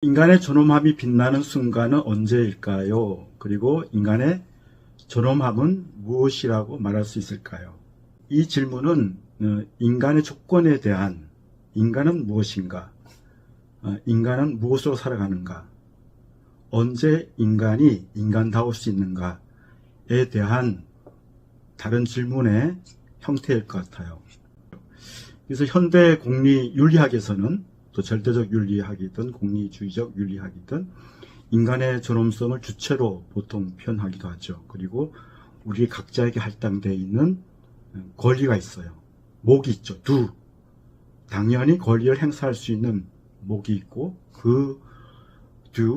인간의 존엄함이 빛나는 순간은 언제일까요? 그리고 인간의 존엄함은 무엇이라고 말할 수 있을까요? 이 질문은 인간의 조건에 대한 인간은 무엇인가? 인간은 무엇으로 살아가는가? 언제 인간이 인간다울 수 있는가에 대한 다른 질문의 형태일 것 같아요. 그래서 현대 공리윤리학에서는 또 절대적 윤리학이든 공리주의적 윤리학이든 인간의 존엄성을 주체로 보통 표현하기도 하죠. 그리고 우리 각자에게 할당되어 있는 권리가 있어요. 목이 있죠. 당연히 권리를 행사할 수 있는 목이 있고 그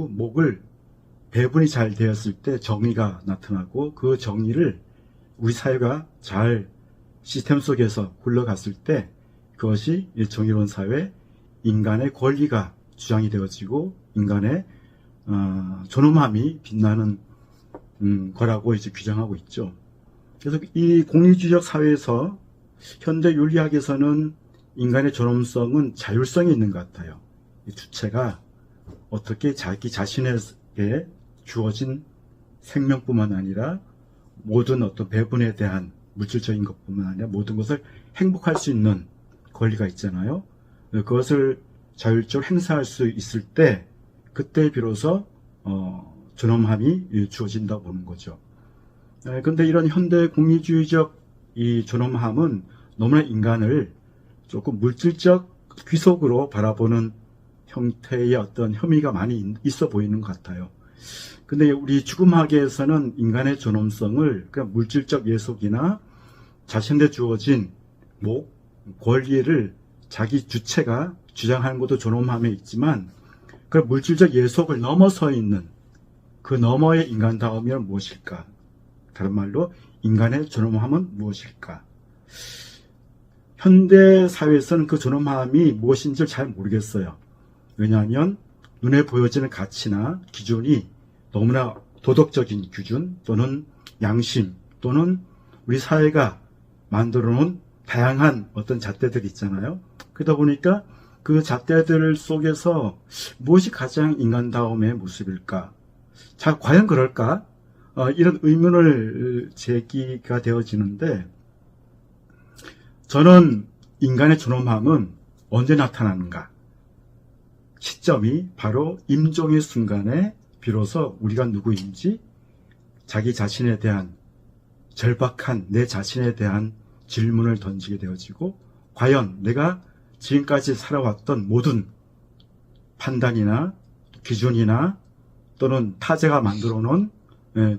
목을 배분이 잘 되었을 때 정의가 나타나고 그 정의를 우리 사회가 잘 시스템 속에서 굴러갔을 때 그것이 정의로운 사회, 인간의 권리가 주장이 되어지고 인간의 존엄함이 빛나는 거라고 이제 규정하고 있죠. 그래서 이 공리주의적 사회에서 현대 윤리학에서는 인간의 존엄성은 자율성이 있는 것 같아요. 이 주체가 어떻게 자기 자신에게 주어진 생명뿐만 아니라 모든 어떤 배분에 대한 물질적인 것뿐만 아니라 모든 것을 행복할 수 있는 권리가 있잖아요. 그것을 자율적으로 행사할 수 있을 때 그때 비로소 존엄함이 주어진다고 보는 거죠. 그런데 이런 현대 공리주의적 이 존엄함은 너무나 인간을 조금 물질적 귀속으로 바라보는 형태의 어떤 혐의가 많이 있어 보이는 것 같아요. 근데 우리 죽음학에서는 인간의 존엄성을 그냥 물질적 예속이나 자신에 주어진 권리를 자기 주체가 주장하는 것도 존엄함에 있지만 그 물질적 예속을 넘어서 있는 그 너머의 인간다움이란 무엇일까? 다른 말로 인간의 존엄함은 무엇일까? 현대 사회에서는 그 존엄함이 무엇인지 잘 모르겠어요. 왜냐하면 눈에 보여지는 가치나 기준이 너무나 도덕적인 기준 또는 양심 또는 우리 사회가 만들어 놓은 다양한 어떤 잣대들이 있잖아요. 그러다 보니까 그 잣대들 속에서 무엇이 가장 인간다움의 모습일까? 자, 과연 그럴까? 이런 의문을 제기가 되어지는데 저는 인간의 존엄함은 언제 나타나는가? 시점이 바로 임종의 순간에 비로소 우리가 누구인지 자기 자신에 대한 절박한 내 자신에 대한 질문을 던지게 되어지고 과연 내가 지금까지 살아왔던 모든 판단이나 기준이나 또는 타제가 만들어 놓은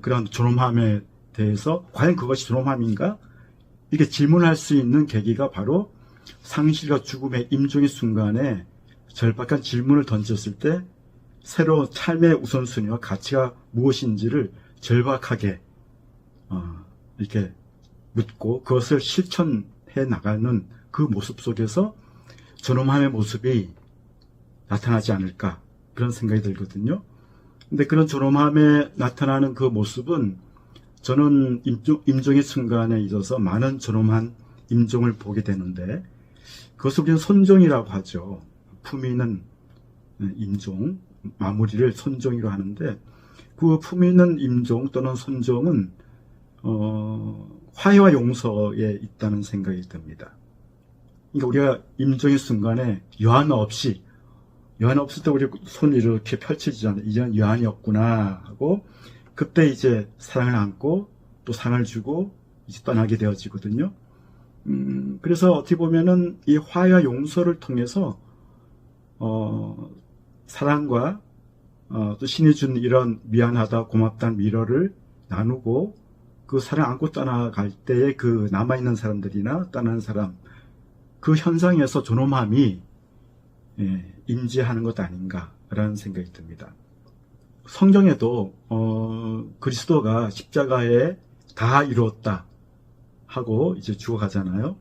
그런 존엄함에 대해서 과연 그것이 존엄함인가? 이렇게 질문할 수 있는 계기가 바로 상실과 죽음의 임종의 순간에 절박한 질문을 던졌을 때 새로운 삶의 우선순위와 가치가 무엇인지를 절박하게 이렇게 묻고 그것을 실천해 나가는 그 모습 속에서 존엄함의 모습이 나타나지 않을까 그런 생각이 들거든요. 근데 그런 존엄함에 나타나는 그 모습은 저는 임종의 순간에 있어서 많은 존엄한 임종을 보게 되는데 그것을 우리는 손종이라고 하죠. 품위 있는 임종, 마무리를 손종이라고 하는데 그 품위 있는 임종 또는 손종은 화해와 용서에 있다는 생각이 듭니다. 그러니까 우리가 임종의 순간에 여한 없을 때 우리 손이 이렇게 펼쳐지잖아요. 이제는 여한이 없구나 하고 그때 이제 사랑을 안고 또 상을 주고 이제 떠나게 되어지거든요. 그래서 어떻게 보면은 이 화해와 용서를 통해서 사랑과 또 신이 준 이런 미안하다 고맙다는 위로를 나누고 그 사랑 안고 떠나갈 때에 그 남아있는 사람들이나 떠나는 사람 그 현상에서 존엄함이 임재하는 것 아닌가라는 생각이 듭니다. 성경에도 그리스도가 십자가에 다 이루었다 하고 이제 죽어가잖아요.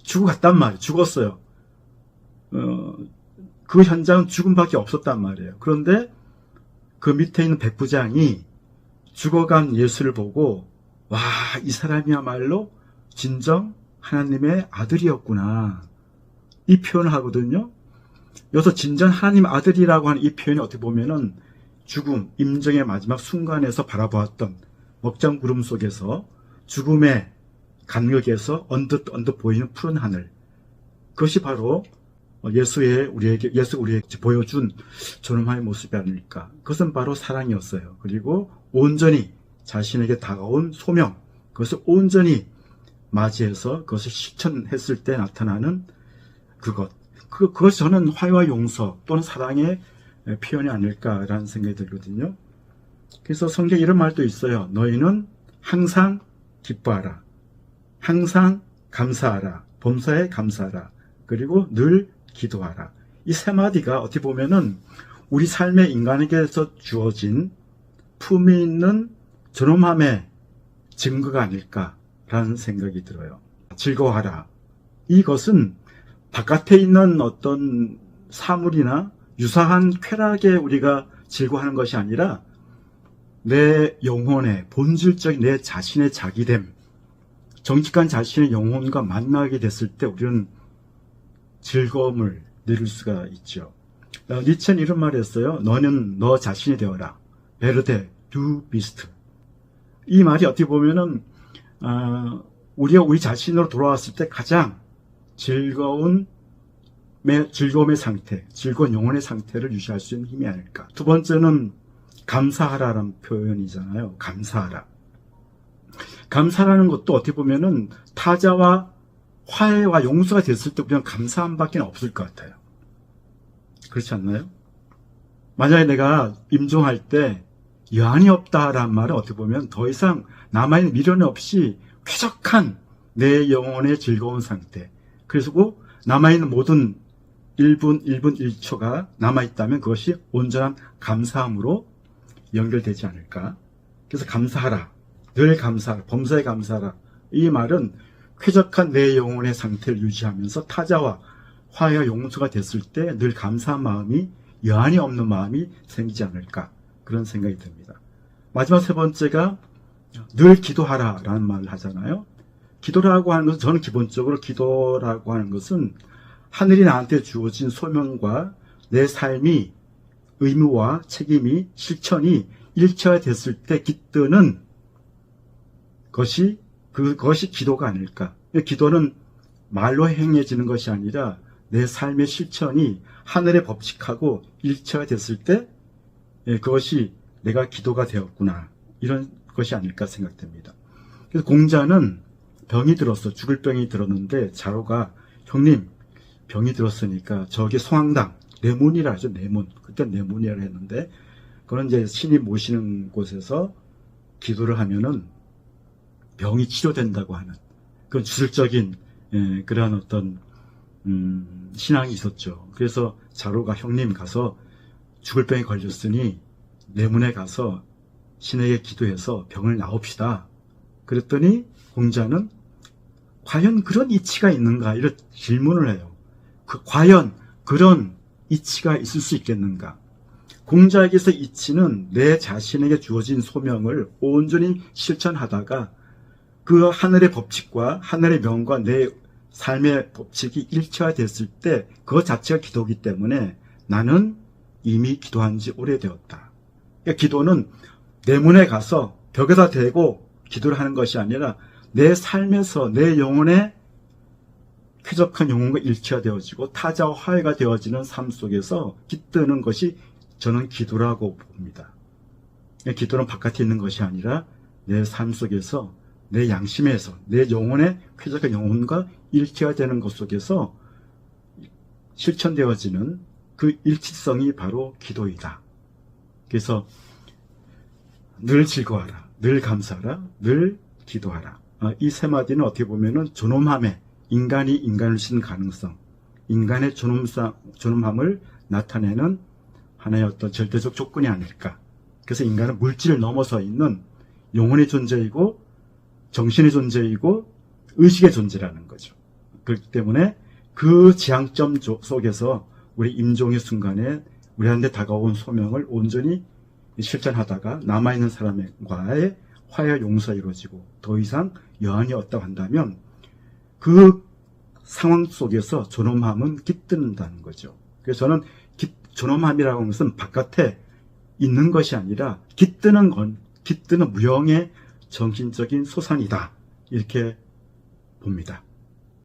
죽어갔단 말이에요. 죽었어요. 그 현장은 죽음밖에 없었단 말이에요. 그런데 그 밑에 있는 백부장이 죽어간 예수를 보고 와, 이 사람이야말로 진정 하나님의 아들이었구나 이 표현을 하거든요. 여기서 진전 하나님 아들이라고 하는 이 표현이 어떻게 보면은 죽음, 임종의 마지막 순간에서 바라보았던 먹장 구름 속에서 죽음의 간극에서 언뜻 보이는 푸른 하늘. 그것이 바로 예수가 우리에게 보여준 존엄한 모습이 아닐까. 그것은 바로 사랑이었어요. 그리고 온전히 자신에게 다가온 소명, 그것을 온전히 맞이해서 그것을 실천했을 때 나타나는 그것이 저는 화해와 용서 또는 사랑의 표현이 아닐까라는 생각이 들거든요. 그래서 성경에 이런 말도 있어요. 너희는 항상 기뻐하라. 항상 감사하라. 범사에 감사하라. 그리고 늘 기도하라. 이 세 마디가 어떻게 보면은 우리 삶의 인간에게서 주어진 품이 있는 존엄함의 증거가 아닐까라는 생각이 들어요. 즐거워하라. 이것은 바깥에 있는 어떤 사물이나 유사한 쾌락에 우리가 즐거워하는 것이 아니라 내 영혼의 본질적인 내 자신의 자기됨, 정직한 자신의 영혼과 만나게 됐을 때 우리는 즐거움을 누릴 수가 있죠. 니체는 이런 말을 했어요. 너는 너 자신이 되어라. 베르데 두 비스트. 이 말이 어떻게 보면은 우리가 우리 자신으로 돌아왔을 때 가장 즐거움의 상태, 즐거운 영혼의 상태를 유지할 수 있는 힘이 아닐까. 두 번째는 감사하라라는 표현이잖아요. 감사하라. 감사라는 것도 어떻게 보면은 타자와 화해와 용서가 됐을 때 우리는 감사함밖에 없을 것 같아요. 그렇지 않나요? 만약에 내가 임종할 때 여한이 없다라는 말은 어떻게 보면 더 이상 남아있는 미련 없이 쾌적한 내 영혼의 즐거운 상태. 그리고 남아있는 모든 1분 1초가 남아있다면 그것이 온전한 감사함으로 연결되지 않을까. 그래서 감사하라. 늘 감사하라. 범사에 감사하라. 이 말은 쾌적한 내 영혼의 상태를 유지하면서 타자와 화해와 용서가 됐을 때 늘 감사한 마음이 여한이 없는 마음이 생기지 않을까. 그런 생각이 듭니다. 마지막 세 번째가 늘 기도하라라는 말을 하잖아요. 기도라고 하는 것은 저는 기본적으로 기도라고 하는 것은 하늘이 나한테 주어진 소명과 내 삶이 의무와 책임이 실천이 일체화됐을 때 깃드는 그것이 기도가 아닐까. 기도는 말로 행해지는 것이 아니라 내 삶의 실천이 하늘의 법칙하고 일체화됐을 때 그것이 내가 기도가 되었구나. 이런 것이 아닐까 생각됩니다. 그래서 공자는 병이 들었어. 죽을 병이 들었는데 자로가 형님 병이 들었으니까 저기 성황당 내문이라 하죠. 내문. 그때 내문이라고 했는데 그건 이제 신이 모시는 곳에서 기도를 하면은 병이 치료된다고 하는 그런 주술적인 그러한 어떤 신앙이 있었죠. 그래서 자로가 형님 가서 죽을 병에 걸렸으니 내문에 가서 신에게 기도해서 병을 나옵시다. 그랬더니 공자는 과연 그런 이치가 있는가 이런 질문을 해요. 과연 그런 이치가 있을 수 있겠는가? 공자에게서 이치는 내 자신에게 주어진 소명을 온전히 실천하다가 그 하늘의 법칙과 하늘의 명과 내 삶의 법칙이 일체화됐을 때 그것 자체가 기도이기 때문에 나는 이미 기도한 지 오래되었다. 그러니까 기도는 내 문에 가서 벽에다 대고 기도를 하는 것이 아니라 내 삶에서 내 영혼의 쾌적한 영혼과 일체화되어지고 타자와 화해가 되어지는 삶 속에서 깃드는 것이 저는 기도라고 봅니다. 기도는 바깥에 있는 것이 아니라 내 삶 속에서 내 양심에서 내 영혼의 쾌적한 영혼과 일체화되는 것 속에서 실천되어지는 그 일치성이 바로 기도이다. 그래서 늘 즐거워하라, 늘 감사하라, 늘 기도하라. 이 세 마디는 어떻게 보면은 존엄함의 인간이 인간을 신 가능성, 인간의 존엄함을 나타내는 하나의 어떤 절대적 조건이 아닐까. 그래서 인간은 물질을 넘어서 있는 영혼의 존재이고 정신의 존재이고 의식의 존재라는 거죠. 그렇기 때문에 그 지향점 속에서 우리 임종의 순간에 우리한테 다가온 소명을 온전히 실천하다가 남아있는 사람과의 화해와 용서가 이루어지고 더 이상 여한이 없다고 한다면 그 상황 속에서 존엄함은 깃든다는 거죠. 그래서 저는 존엄함이라고 하는 것은 바깥에 있는 것이 아니라 깃드는 무형의 정신적인 소산이다. 이렇게 봅니다.